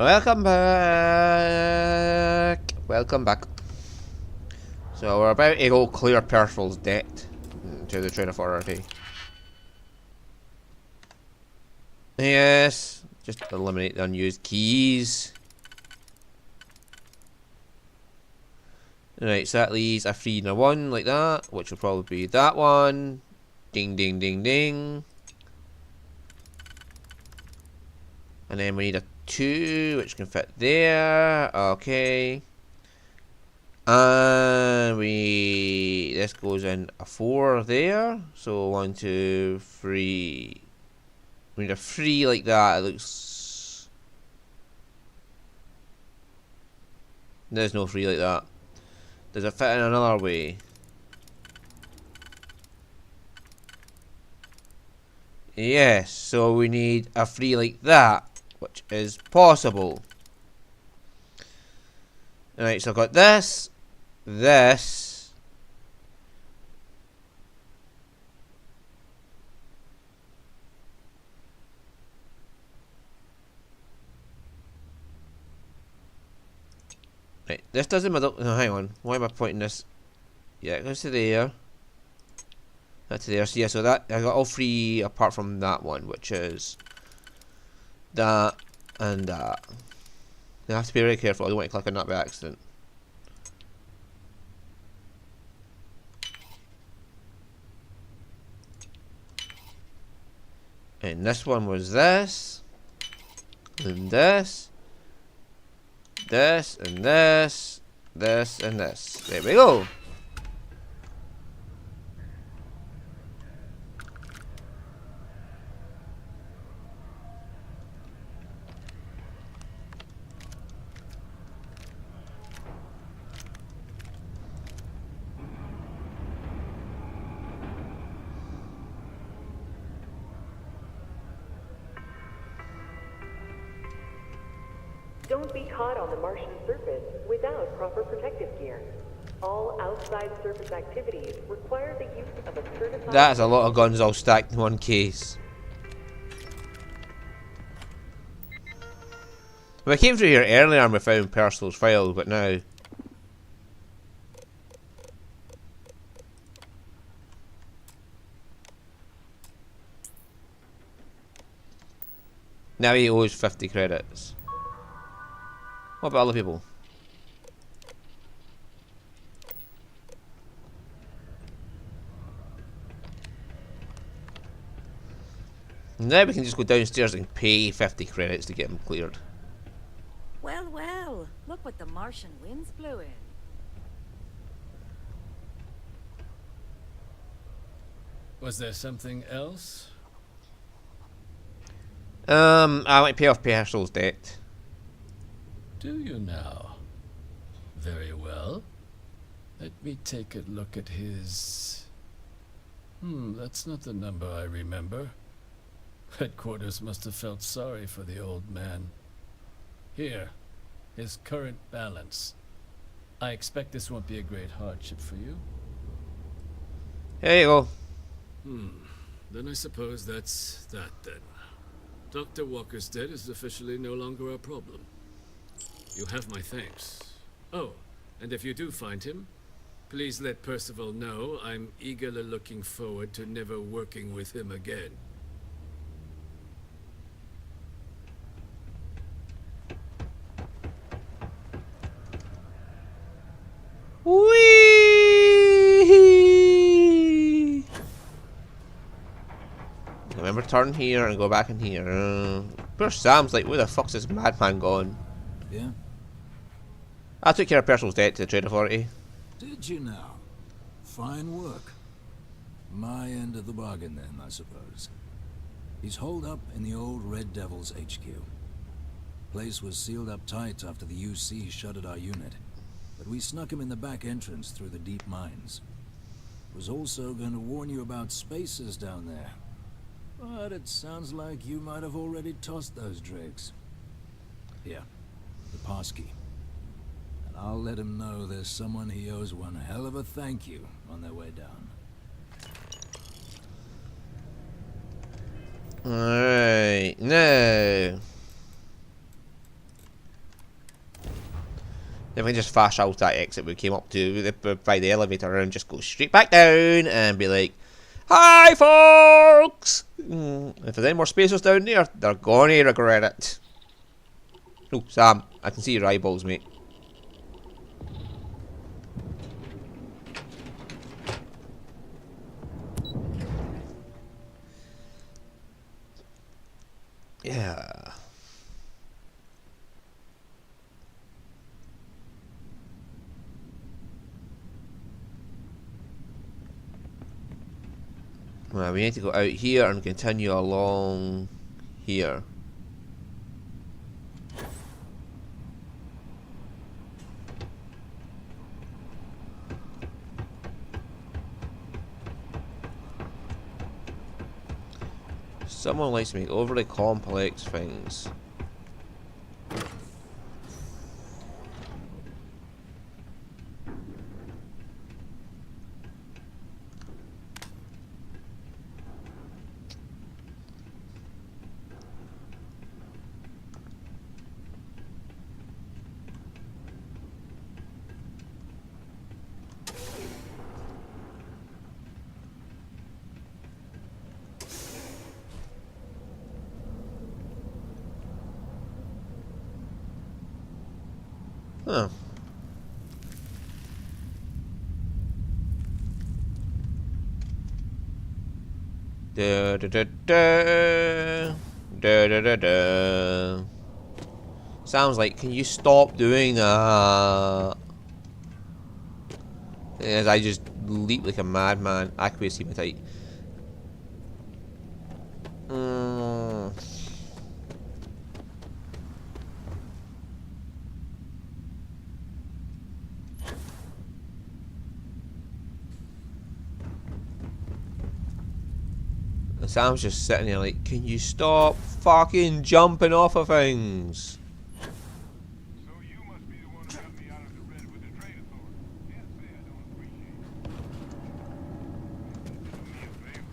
Welcome back. Welcome back. So we're about to go clear Percival's debt to the Trade Authority. Yes, just eliminate the unused keys. Right, so that leaves a 3 and a 1 like that, which will probably be that one. Ding, ding, ding, ding. And then we need a 2, which can fit there. Okay. And this goes in a 4 there. So 1, 2, 3. We need a 3 like that. It looks. There's no 3 like that. Does it fit in another way? Yes, so we need a 3 like that, which is possible. Alright, so I've got this. Right, this doesn't matter. No, hang on. Why am I pointing this? Yeah, it goes to there. That's there. So yeah, so that I got all 3 apart from that one, which is that and that. I have to be very careful. I don't want to click on that by accident. And this one was this, and this, and this, and this. There we go. Don't be caught on the Martian surface without proper protective gear. All outside surface activities require the use of a certified... That's a lot of guns all stacked in one case. We came through here earlier and we found Percival's file, but now... Now he owes 50 credits. What about other people? Now we can just go downstairs and pay 50 credits to get him cleared. Well, well, look what the Martian winds blew in. Was there something else? I want to pay off Percival's debt. Do you now? Very well. Let me take a look at his... that's not the number I remember. Headquarters must have felt sorry for the old man. Here, his current balance. I expect this won't be a great hardship for you. Here you go. Then I suppose that's that then. Dr. Walker's debt is officially no longer a problem. You have my thanks. Oh, and if you do find him, please let Percival know I'm eagerly looking forward to never working with him again. Whee! Remember, turn here and go back in here. Poor Sam's like, where the fuck's this madman gone? Yeah? I took care of Percival's debt to the Trade Authority. Did you now? Fine work. My end of the bargain then, I suppose. He's holed up in the old Red Devil's HQ. Place was sealed up tight after the UC shuttered our unit, but we snuck him in the back entrance through the deep mines. Was also going to warn you about spacers down there, but it sounds like you might have already tossed those drakes. Here, the passkey. And I'll let him know there's someone he owes one hell of a thank you on their way down. Alright, now. Then we can just fast out that exit we came up to by the elevator and just go straight back down and be like, "Hi, folks!" If there's any more spacers down there, they're gonna regret it. Oh, Sam, I can see your eyeballs, mate. Yeah. Well, we need to go out here and continue along here. Someone likes to make overly complex things. Huh. Da da da da da da da da. Sounds like, can you stop doing that? As I just leap like a madman. Aqueous hematite. Sam's just sitting there like, can you stop fucking jumping off of things? So you must be the one who got me out of the red with the trade authority. Can't say I don't appreciate it. Do me a favor.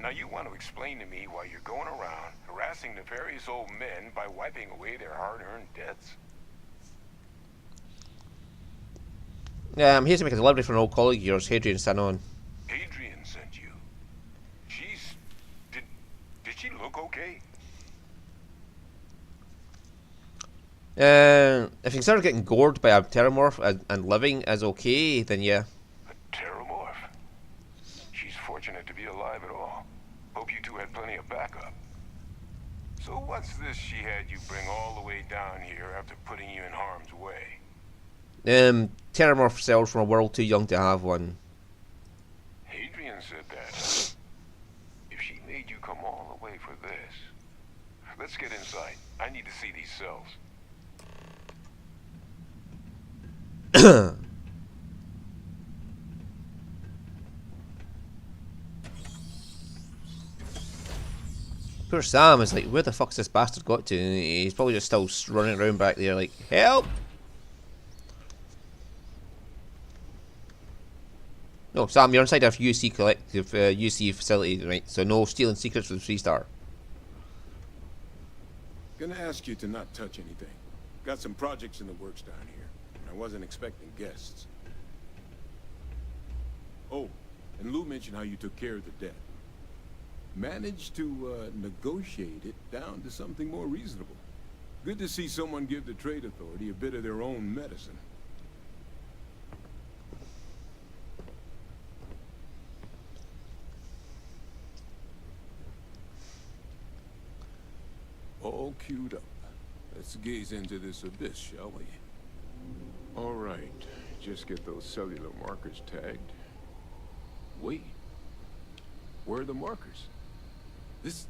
Now you want to explain to me why you're going around harassing nefarious old men by wiping away their hard-earned debts? Yeah, I'm here to make a delivery for an old colleague of yours, Hadrian Sanon. Adrian sent you. She's... Did she look okay? If you consider getting gored by a pteramorph and living is okay, then yeah. A pteramorph? She's fortunate to be alive at all. Hope you two had plenty of backup. So what's this she had you bring all the way down here after putting you in harm's way? Pteramorph cells from a world too young to have one. Adrian said that. If she made you come all the way for this... Let's get inside. I need to see these cells. Poor Sam is like, where the fuck's this bastard got to? And he's probably just still running around back there like, help! No, Sam, you're inside a UC collective, UC facility, right? So no stealing secrets from the 3-star. Gonna ask you to not touch anything. Got some projects in the works down here. I wasn't expecting guests. Oh, and Lou mentioned how you took care of the debt. Managed to negotiate it down to something more reasonable. Good to see someone give the Trade Authority a bit of their own medicine. All queued up. Let's gaze into this abyss, shall we? All right. Just get those cellular markers tagged. Wait. Where are the markers? This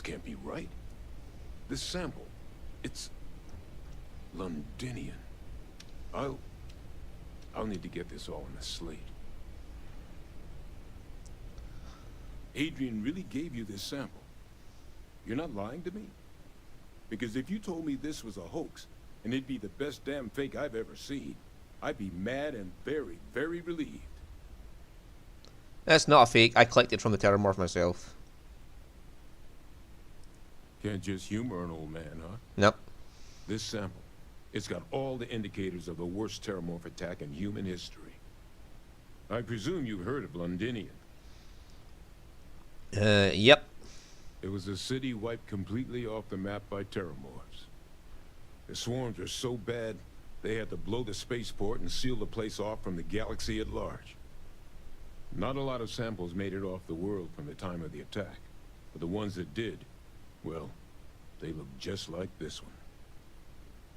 can't be right. This sample, it's Londinian. I'll need to get this all on a slate. Adrian really gave you this sample. You're not lying to me? Because if you told me this was a hoax, and it'd be the best damn fake I've ever seen, I'd be mad and very, very relieved. That's not a fake. I collected from the Terramorph myself. Can't just humor an old man, huh? Nope. This sample, it's got all the indicators of the worst terramorph attack in human history. I presume you've heard of Londinium. Yep. It was a city wiped completely off the map by terramorphs. The swarms are so bad, they had to blow the spaceport and seal the place off from the galaxy at large. Not a lot of samples made it off the world from the time of the attack, but the ones that did, well, they look just like this one.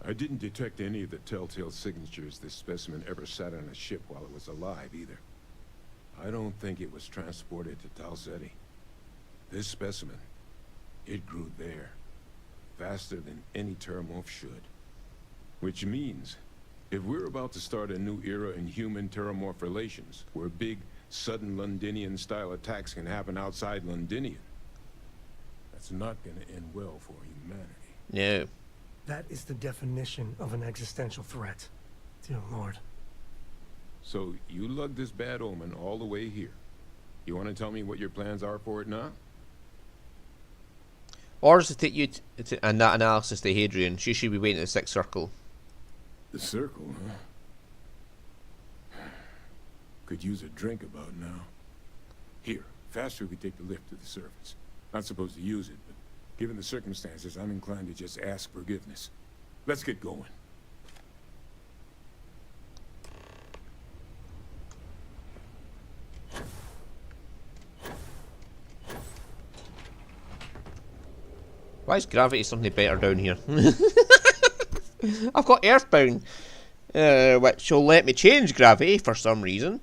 I didn't detect any of the telltale signatures this specimen ever sat on a ship while it was alive, either. I don't think it was transported to Tal Ceti. This specimen, it grew there, faster than any terramorph should. Which means, if we're about to start a new era in human-terramorph relations, where big, sudden Londinian-style attacks can happen outside Londinian, that's not gonna end well for humanity. No. That is the definition of an existential threat. Dear Lord. So, you lugged this bad omen all the way here. You want to tell me what your plans are for it now? Orders to take you and that analysis to Hadrian. She should be waiting at the Sixth Circle. The circle, huh? Could use a drink about now. Here, faster we take the lift to the surface. Not supposed to use it, but given the circumstances, I'm inclined to just ask forgiveness. Let's get going. Why is gravity something better down here? I've got Earthbound, which will let me change gravity for some reason.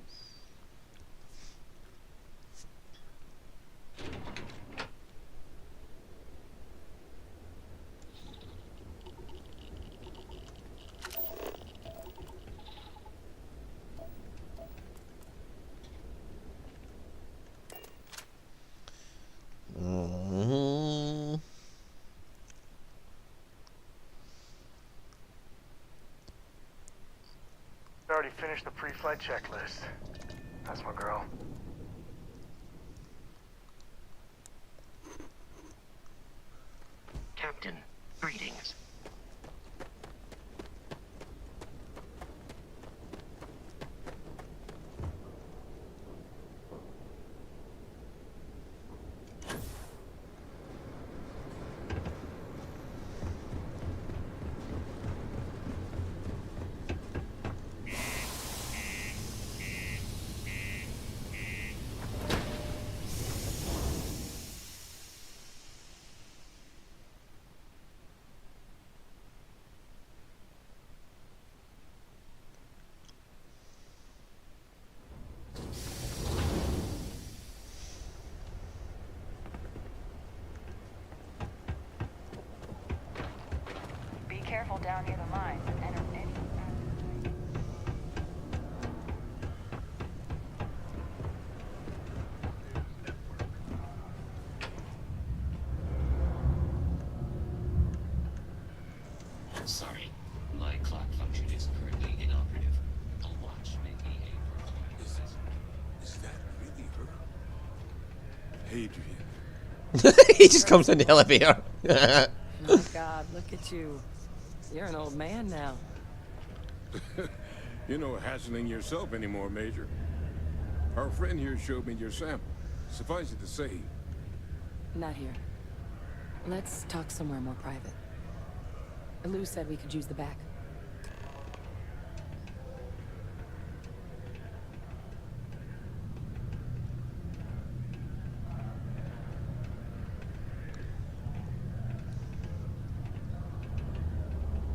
Already finished the pre-flight checklist. That's my girl. Captain, greetings. Be careful down near the mines and enter any... Sorry, my clock function is currently inoperative. A watch may be a... Is that really her? Hadrian. He just comes in the elevator. Oh God, look at you. You're an old man now. You're no hassling yourself anymore, Major. Our friend here showed me your sample. Suffice it to say, Not here. Let's talk somewhere more private. Lou said we could use the back.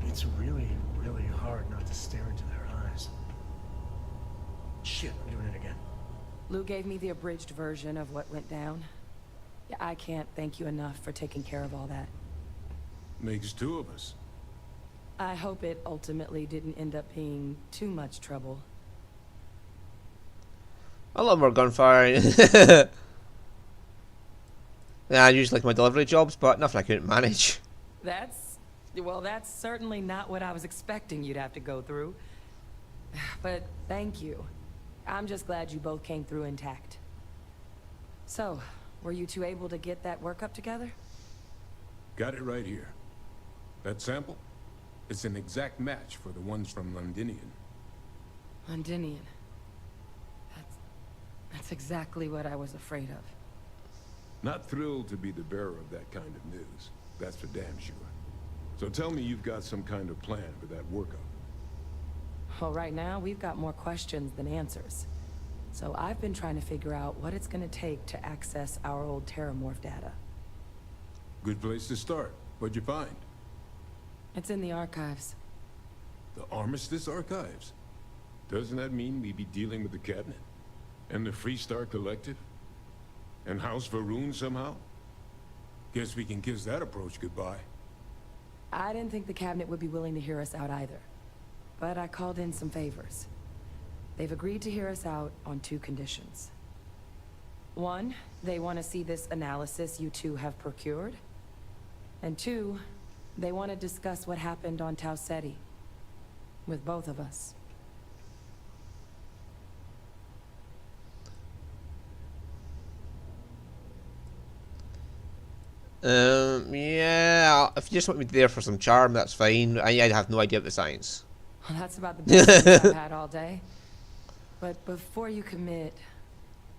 It's really, really hard not to stare into their eyes. Shit, I'm doing it again. Lou gave me the abridged version of what went down. Yeah, I can't thank you enough for taking care of all that. makes two of us. I hope it ultimately didn't end up being too much trouble. A lot more gunfire. Yeah, I usually like my delivery jobs, but nothing I couldn't manage. That's certainly not what I was expecting you'd have to go through. But thank you. I'm just glad you both came through intact. So, were you two able to get that workup together? Got it right here. That sample? It's an exact match for the ones from Londinian. Londinian. That's exactly what I was afraid of. Not thrilled to be the bearer of that kind of news. That's for damn sure. So tell me you've got some kind of plan for that workup. Well, right now, we've got more questions than answers. So I've been trying to figure out what it's gonna take to access our old Terramorph data. Good place to start. What'd you find? It's in the archives. The Armistice Archives? Doesn't that mean we'd be dealing with the Cabinet? And the Freestar Collective? And House Varun somehow? Guess we can kiss that approach goodbye. I didn't think the Cabinet would be willing to hear us out either. But I called in some favors. They've agreed to hear us out on 2 conditions. 1, they want to see this analysis you two have procured. And 2, they want to discuss what happened on Tau Ceti. With both of us. Yeah, if you just want me there for some charm, that's fine. I have no idea of the science. Well, that's about the best news I've had all day. But before you commit,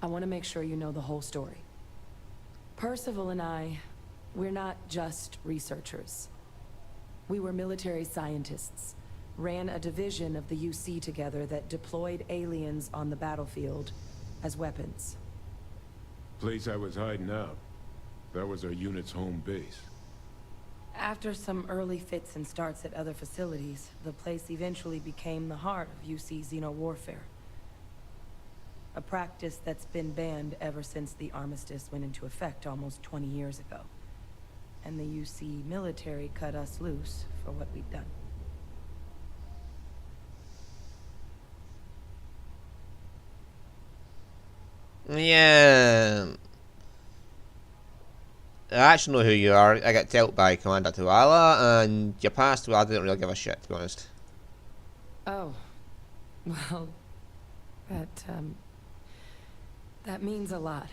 I want to make sure you know the whole story. Percival and I, we're not just researchers. We were military scientists, ran a division of the UC together that deployed aliens on the battlefield as weapons. Place I was hiding out. That was our unit's home base. After some early fits and starts at other facilities, the place eventually became the heart of UC xeno-warfare. A practice that's been banned ever since the armistice went into effect almost 20 years ago. And the UC military cut us loose for what we'd done. Yeah. I actually know who you are. I got dealt by Commander Tuala, and your past, well, I didn't really give a shit, to be honest. Oh. Well, that means a lot.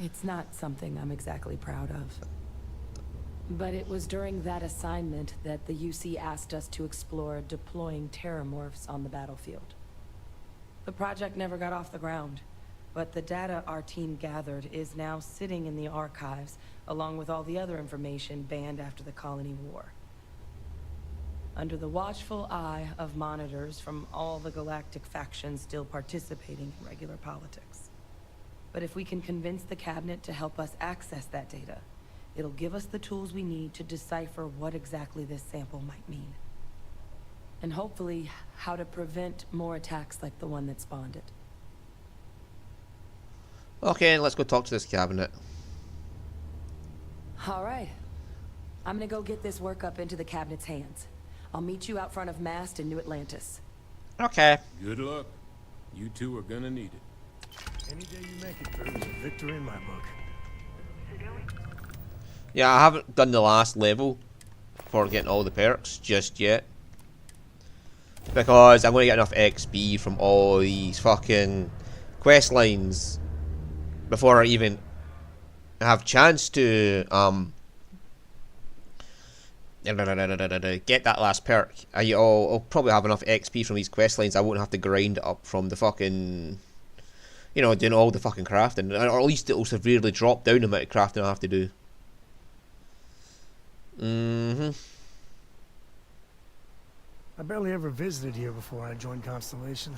It's not something I'm exactly proud of. But it was during that assignment that the UC asked us to explore deploying terramorphs on the battlefield. The project never got off the ground. But the data our team gathered is now sitting in the archives, along with all the other information banned after the Colony War. Under the watchful eye of monitors from all the galactic factions still participating in regular politics. But if we can convince the Cabinet to help us access that data, it'll give us the tools we need to decipher what exactly this sample might mean. And hopefully, how to prevent more attacks like the one that spawned it. Okay, let's go talk to this Cabinet. All right. I'm gonna go get this workup into the Cabinet's hands. I'll meet you out front of Mast in New Atlantis. Okay. Good luck. You two are gonna need it. Any day you make it through is a victory in my book. Yeah, I haven't done the last level for getting all the perks just yet. Because I'm going to get enough XP from all these fucking quest lines before I even have chance to get that last perk. I'll probably have enough XP from these quest lines. I won't have to grind it up from the fucking, you know, doing all the fucking crafting, or at least it'll severely drop down the amount of crafting I have to do. I barely ever visited here before I joined Constellation.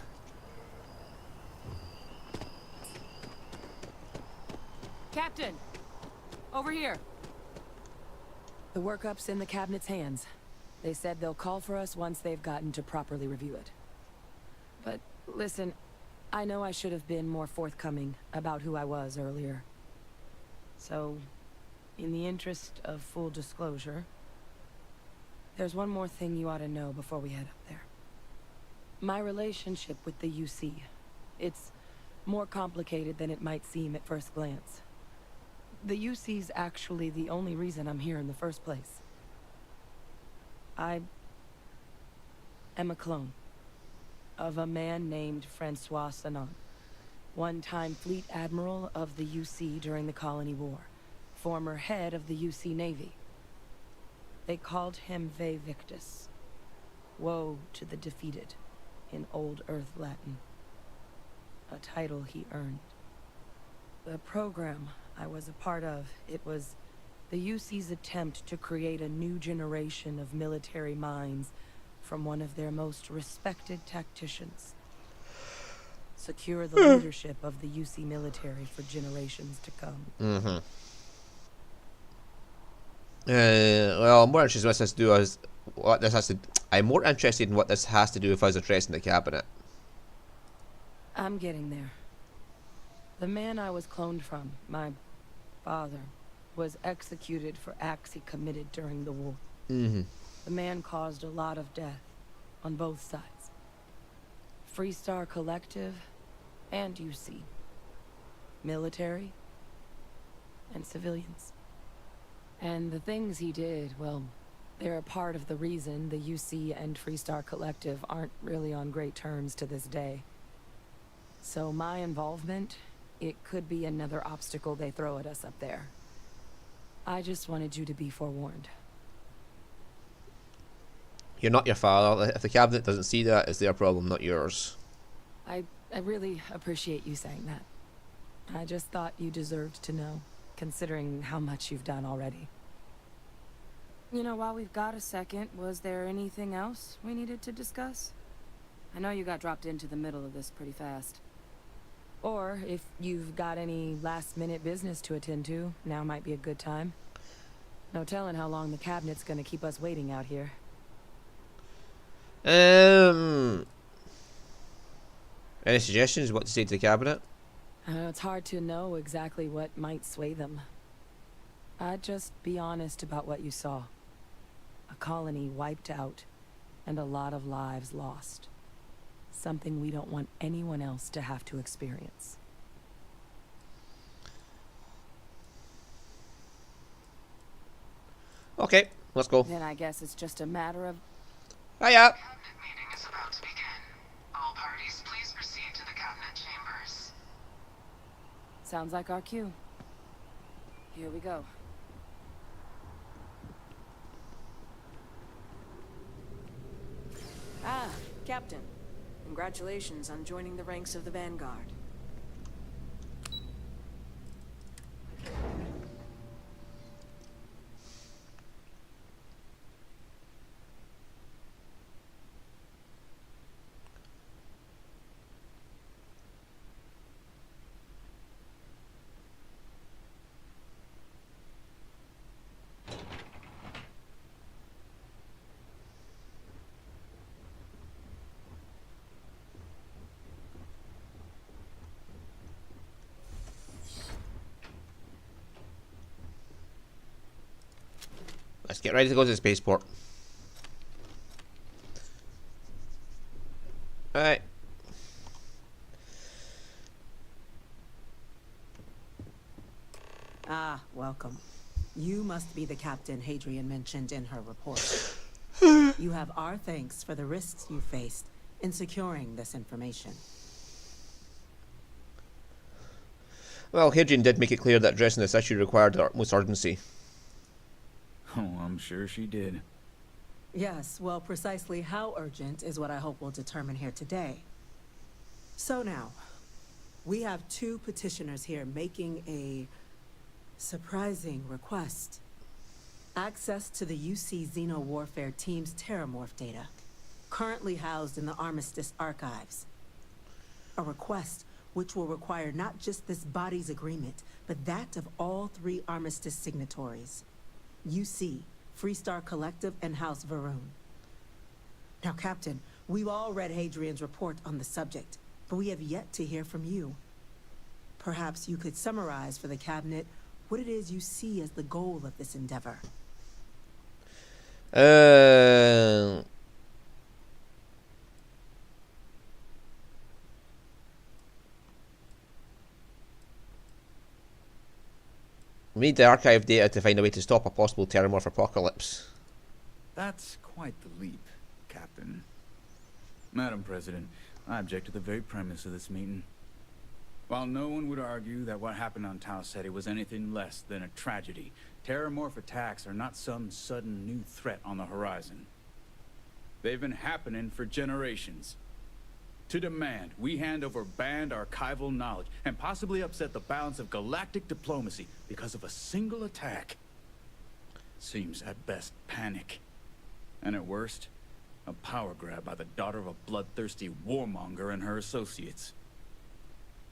Captain! Over here! The workup's in the Cabinet's hands. They said they'll call for us once they've gotten to properly review it. But listen, I know I should have been more forthcoming about who I was earlier. So, in the interest of full disclosure, there's one more thing you ought to know before we head up there. My relationship with the UC, it's more complicated than it might seem at first glance. The UC's actually the only reason I'm here in the first place. I am a clone of a man named Francois Sanon, one-time fleet admiral of the UC during the Colony War, former head of the UC Navy. They called him Ve Victus. Woe to the defeated, in Old Earth Latin. A title he earned. The program I was a part of, it was the UC's attempt to create a new generation of military minds from one of their most respected tacticians. Secure the leadership of the UC military for generations to come. Well, I'm more interested in what this has to do as what this has to. I'm more interested in what this has to do with us addressing the cabinet. I'm getting there. The man I was cloned from, my father, was executed for acts he committed during the war. The man caused a lot of death on both sides. Freestar Collective and UC. Military and civilians. And the things he did, well, they're a part of the reason the UC and Freestar Collective aren't really on great terms to this day. So my involvement, it could be another obstacle they throw at us up there. I just wanted you to be forewarned. You're not your father. If the cabinet doesn't see that, it's their problem, not yours. I really appreciate you saying that. I just thought you deserved to know, considering how much you've done already. You know, while we've got a second, was there anything else we needed to discuss? I know you got dropped into the middle of this pretty fast. Or, if you've got any last-minute business to attend to, now might be a good time. No telling how long the cabinet's gonna keep us waiting out here. Any suggestions what to say to the cabinet? It's hard to know exactly what might sway them. I'd just be honest about what you saw. A colony wiped out, and a lot of lives lost. Something we don't want anyone else to have to experience. Okay, let's go. Then I guess it's just a matter of... Hiya! Cabinet meeting is about to begin. All parties, please proceed to the cabinet chambers. Sounds like our cue. Here we go. Ah, Captain. Congratulations on joining the ranks of the Vanguard. Let's get ready to go to the spaceport. Alright. Ah, welcome. You must be the captain Hadrian mentioned in her report. You have our thanks for the risks you faced in securing this information. Well, Hadrian did make it clear that addressing this issue required the utmost urgency. Oh, I'm sure she did. Yes, well, precisely how urgent is what I hope we'll determine here today. So now, we have two petitioners here making a surprising request. Access to the UC Xeno Warfare Team's Terramorph data, currently housed in the Armistice archives. A request which will require not just this body's agreement, but that of all three Armistice signatories. UC, Freestar Collective, and House Varun. Now, Captain, we've all read Hadrian's report on the subject, but we have yet to hear from you. Perhaps you could summarize for the Cabinet what it is you see as the goal of this endeavor. We need the archive data to find a way to stop a possible Terramorph apocalypse. That's quite the leap, Captain. Madam President, I object to the very premise of this meeting. While no one would argue that what happened on Tau Ceti was anything less than a tragedy, Terramorph attacks are not some sudden new threat on the horizon. They've been happening for generations. To demand we hand over banned archival knowledge and possibly upset the balance of galactic diplomacy because of a single attack seems at best panic. And at worst, a power grab by the daughter of a bloodthirsty warmonger and her associates.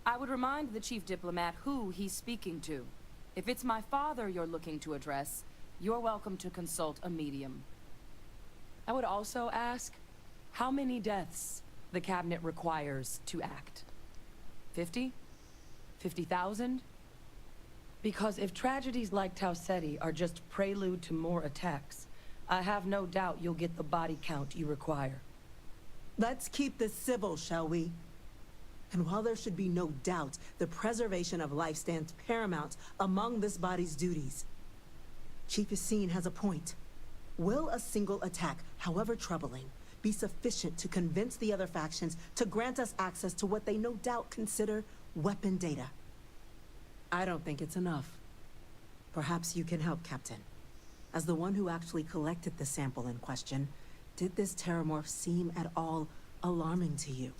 I would remind the chief diplomat who he's speaking to. If it's my father you're looking to address, you're welcome to consult a medium. I would also ask how many deaths the cabinet requires to act. 50? 50,000? Because if tragedies like Tau Ceti are just prelude to more attacks, I have no doubt you'll get the body count you require. Let's keep this civil, shall we? And while there should be no doubt, the preservation of life stands paramount among this body's duties. Chief Yassine has a point. Will a single attack, however troubling, be sufficient to convince the other factions to grant us access to what they no doubt consider weapon data? I don't think it's enough. Perhaps you can help, Captain. As the one who actually collected the sample in question, did this Terramorph seem at all alarming to you?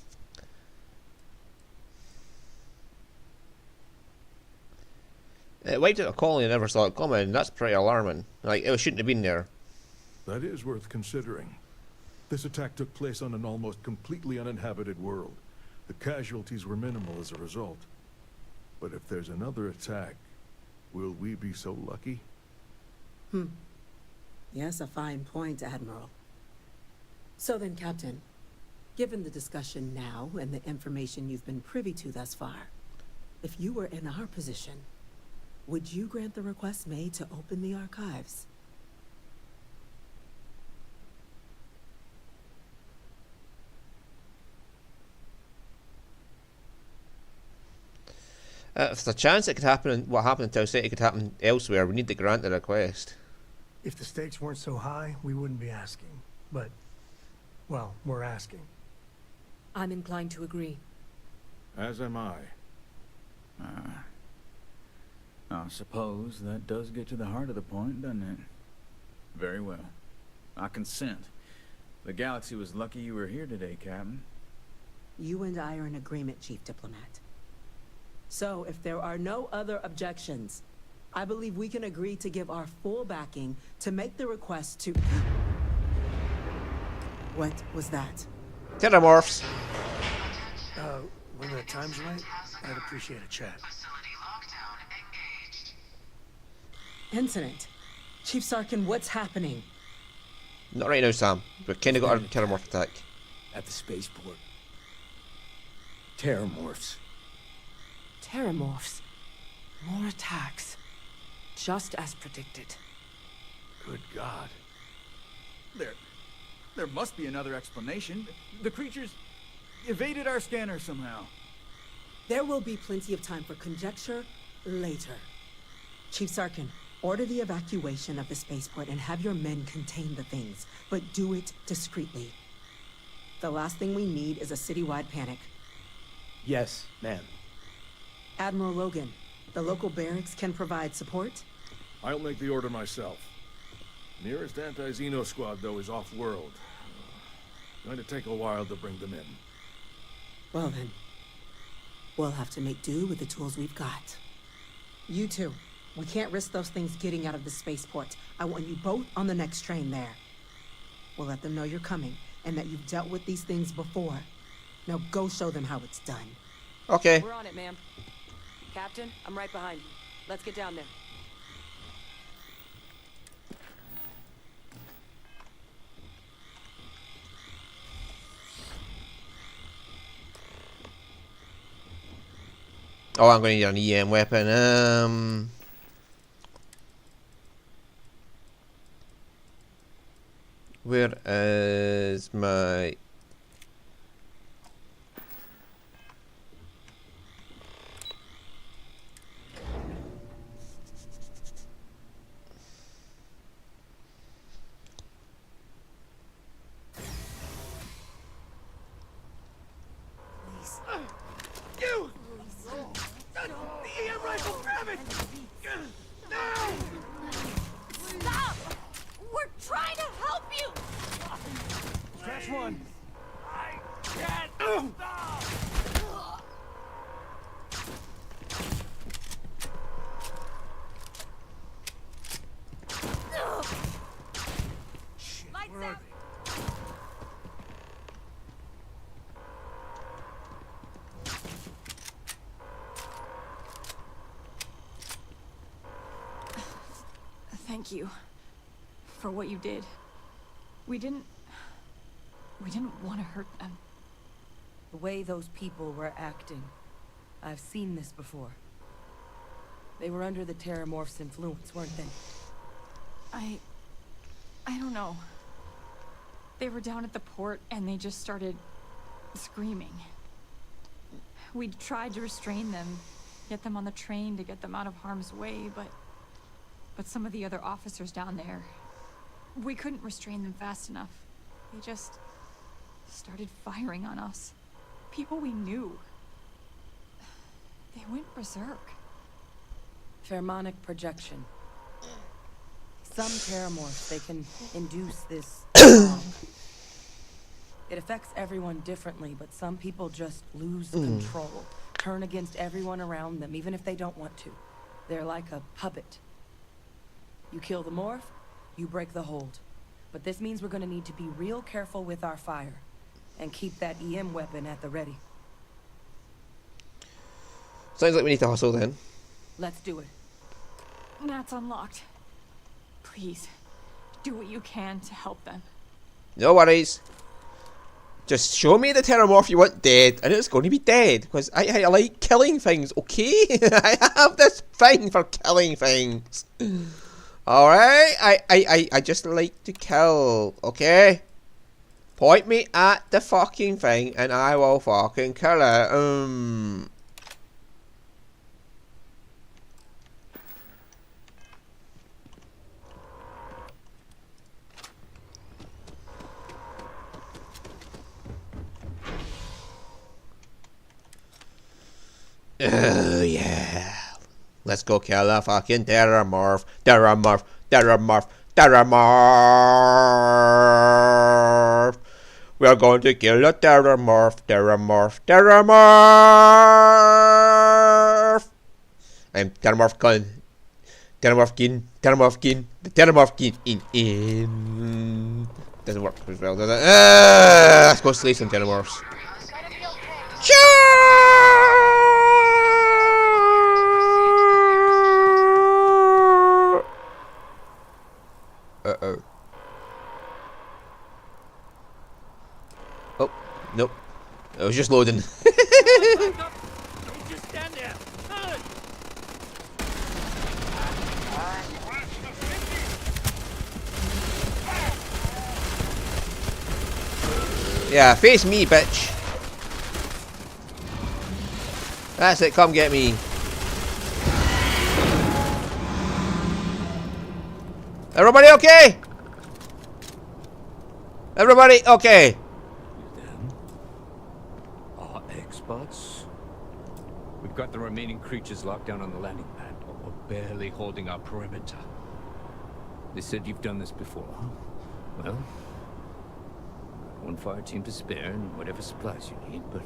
It wiped out a colony and never saw it coming. That's pretty alarming. Like, it shouldn't have been there. That is worth considering. This attack took place on an almost completely uninhabited world. The casualties were minimal as a result. But if there's another attack, will we be so lucky? Yes, a fine point, Admiral. So then, Captain, given the discussion now and the information you've been privy to thus far, if you were in our position, would you grant the request made to open the archives? If there's a chance it could happen, and what happened in Tau Ceti could happen elsewhere, we need to grant the request. If the stakes weren't so high, we wouldn't be asking. But, well, we're asking. I'm inclined to agree. As am I. I suppose that does get to the heart of the point, doesn't it? Very well. I consent. The galaxy was lucky you were here today, Captain. You and I are in agreement, Chief Diplomat. So, if there are no other objections, I believe we can agree to give our full backing to make the request to... What was that? Terramorphs! When the time's right, I'd appreciate a chat. Facility lockdown engaged. Incident. Chief Sarkin, what's happening? Not right now, Sam. We've kinda got our Terramorph attack. At the spaceport. Terramorphs. Terramorphs. More attacks. Just as predicted. Good God. There must be another explanation. The creatures evaded our scanner somehow. There will be plenty of time for conjecture later. Chief Sarkin, order the evacuation of the spaceport and have your men contain the things, but do it discreetly. The last thing we need is a citywide panic. Yes, ma'am. Admiral Logan, the local barracks can provide support? I'll make the order myself. Nearest anti-Xeno squad, though, is off-world. Going to take a while to bring them in. Well then, we'll have to make do with the tools we've got. You two, we can't risk those things getting out of the spaceport. I want you both on the next train there. We'll let them know you're coming, and that you've dealt with these things before. Now go show them how it's done. Okay. We're on it, ma'am. Captain, I'm right behind you. Let's get down there. Oh, I'm going to need an EM weapon. Where is my... help you! Stretch one. I can't stop! Shit, Lights where are out. Thank you for what you did. We didn't want to hurt them. The way those people were acting, I've seen this before. They were under the Terramorph's influence, weren't they? I don't know. They were down at the port and they just started screaming. We tried to restrain them, get them on the train to get them out of harm's way, but some of the other officers down there, we couldn't restrain them fast enough. They just started firing on us. People we knew. They went berserk. Pheromonic projection. Some Terramorphs, they can induce this fog. It affects everyone differently, but some people just lose control. Turn against everyone around them, even if they don't want to. They're like a puppet. You kill the morph, you break the hold. But this means we're gonna need to be real careful with our fire. And keep that EM weapon at the ready. Sounds like we need to hustle then. Let's do it. That's unlocked. Please, do what you can to help them. No worries. Just show me the Terramorph you want dead, and it's going to be dead, because I like killing things, okay? I have this thing for killing things. Alright? I just like to kill, okay? Point me at the fucking thing, and I will fucking kill it. Oh yeah. Let's go kill a fucking Terramorph. Terramorph. Terramorph. Terramorph. We're going to kill a Terramorph. Terramorph. Terramorph. I'm Terramorph Gun. Terramorph Kin. Terramorph Kin. The Terramorph Kin in. Doesn't work as well, does it? Let's go slay some Terramorphs. Uh-oh. Oh, nope. I was just loading. Don't just stand there. Turn. Yeah, face me, bitch. That's it, come get me. Everybody okay? Everybody okay? Them? Our experts? We've got the remaining creatures locked down on the landing pad, but we're barely holding our perimeter. They said you've done this before, huh? Well, one fire team to spare and whatever supplies you need, but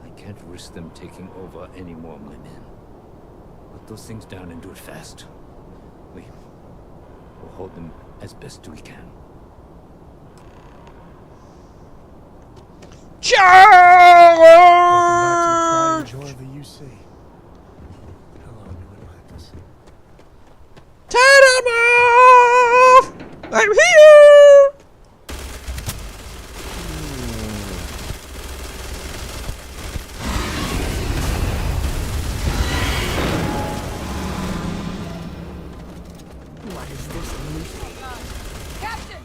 I can't risk them taking over any more of my men. Put those things down and do it fast. We'll hold them as best we can. Welcome back to the pride and joy of the UC. Hello, new Atlantis. Terramorph! I'm here! What is this illusion? Captain!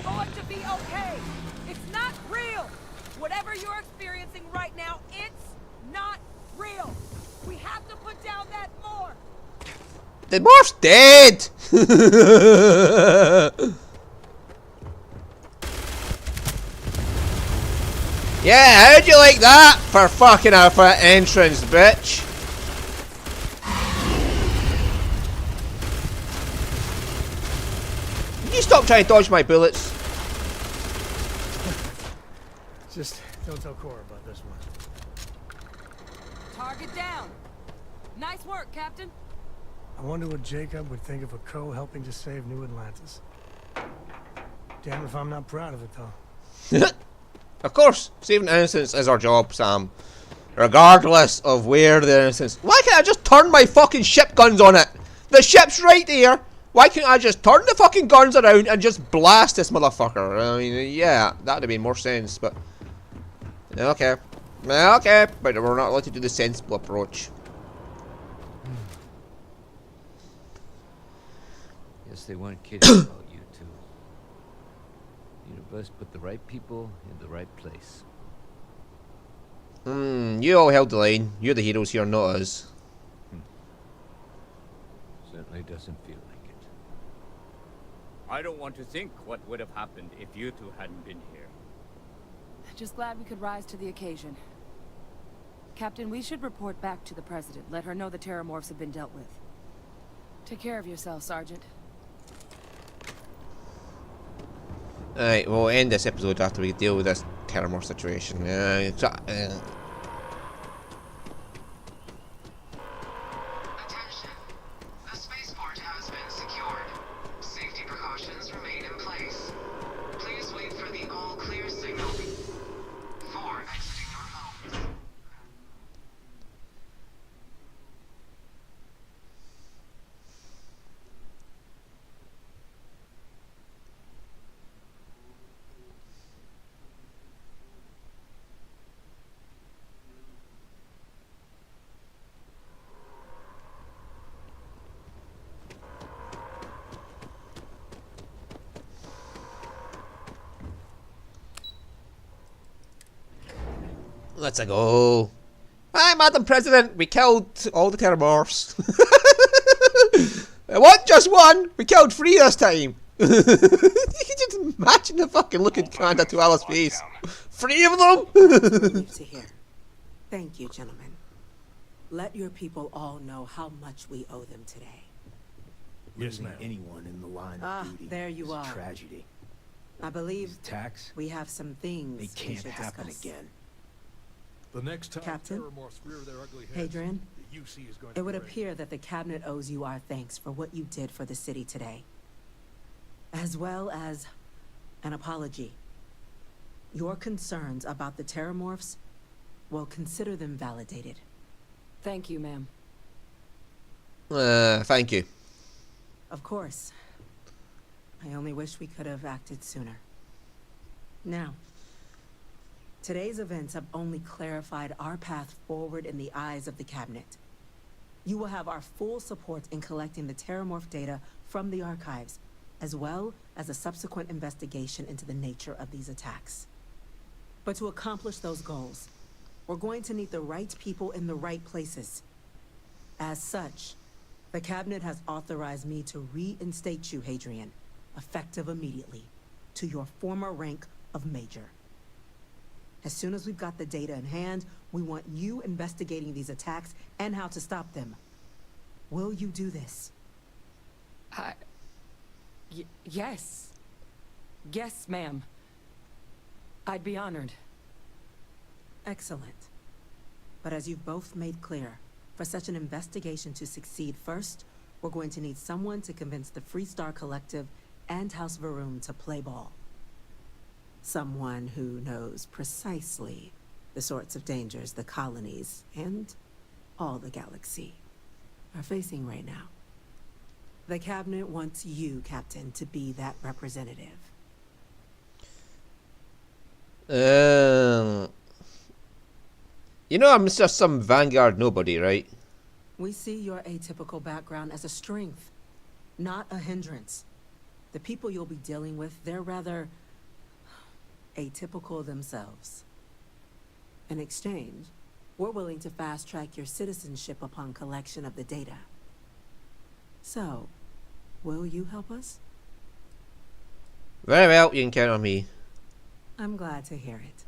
You're going to be okay! It's not real! Whatever you're experiencing right now, it's not real! We have to put down that morph! The morph's dead! Yeah, how'd you like that for fucking a entrance, bitch? you stop trying to dodge my bullets? Just don't tell Cora about this one. Target down. Nice work, Captain. I wonder what Jacob would think of a crow helping to save New Atlantis. Damn if I'm not proud of it, though. Of course, saving innocence is our job, Sam. Regardless of where the innocence. Why can't I just turn my fucking ship guns on it? The ship's right there. Why can't I just turn the fucking guns around and just blast this motherfucker? I mean, yeah, that'd have made more sense, but... Okay. Okay, but we're not allowed to do the sensible approach. Yes, they weren't kidding about you two. The universe put the right people in the right place. You all held the line. You're the heroes here, not us. Certainly doesn't feel like it. I don't want to think what would have happened if you two hadn't been here. Just glad we could rise to the occasion. Captain, we should report back to the President. Let her know the Terramorphs have been dealt with. Take care of yourself, Sergeant. Alright, we'll end this episode after we deal with this Terramorph situation. Attention. The spaceport has been secured. Safety precautions remain in place. Please wait for the all-clear signal for exiting your homes. Let's go. Hi, Madam President. We killed all the Terramorphs. What? Just one? We killed 3 this time. You can just imagine the fucking look in Commander Tuala's face. 3 of them? Relief to hear. Thank you, gentlemen. Let your people all know how much we owe them today. Yes, ma'am. Anyone in the line Ah, of duty there you is a are. tragedy. I believe These attacks, we have some things they we can't should happen discuss. again. The next time Captain? Terramorphs rear their ugly heads, Hadrian, the UC is going to it would be ready. appear that the Cabinet owes you our thanks for what you did for the city today. As well as an apology. Your concerns about the Terramorphs, well, consider them validated. Thank you, ma'am. Thank you. Of course. I only wish we could have acted sooner. Now, today's events have only clarified our path forward in the eyes of the Cabinet. You will have our full support in collecting the Terramorph data from the archives, as well as a subsequent investigation into the nature of these attacks. But to accomplish those goals, we're going to need the right people in the right places. As such, the Cabinet has authorized me to reinstate you, Hadrian, effective immediately, to your former rank of Major. As soon as we've got the data in hand, we want you investigating these attacks and how to stop them. Will you do this? Yes. Yes, ma'am. I'd be honored. Excellent. But as you've both made clear, for such an investigation to succeed first, we're going to need someone to convince the Freestar Collective and House Varun to play ball. Someone who knows precisely the sorts of dangers the colonies and all the galaxy are facing right now. The Cabinet wants you, Captain, to be that representative. You know I'm just some Vanguard nobody, right? We see your atypical background as a strength, not a hindrance. The people you'll be dealing with, they're rather atypical themselves. In exchange, we're willing to fast-track your citizenship upon collection of the data. So, will you help us? Very well, you can count on me. I'm glad to hear it.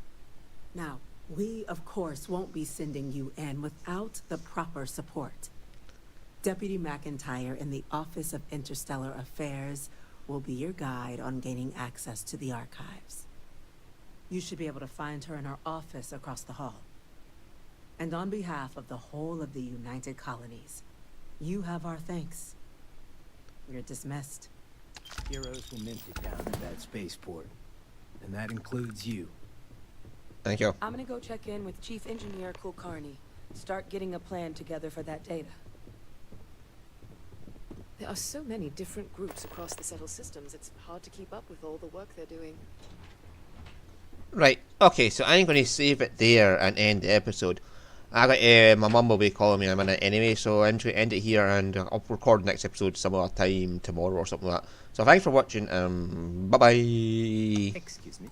Now, we, of course, won't be sending you in without the proper support. Deputy McIntyre in the Office of Interstellar Affairs will be your guide on gaining access to the archives. You should be able to find her in her office across the hall. And on behalf of the whole of the United Colonies, you have our thanks. You're dismissed. Heroes will mint it down at that spaceport. And that includes you. Thank you. I'm gonna go check in with Chief Engineer Kulkarni. Start getting a plan together for that data. There are so many different groups across the settled systems, it's hard to keep up with all the work they're doing. Right, okay, so I'm going to save it there and end the episode. I got my mum will be calling me in a minute anyway, so I'm going to end it here, and I'll record the next episode some other time tomorrow or something like that. So thanks for watching, bye bye. Excuse me.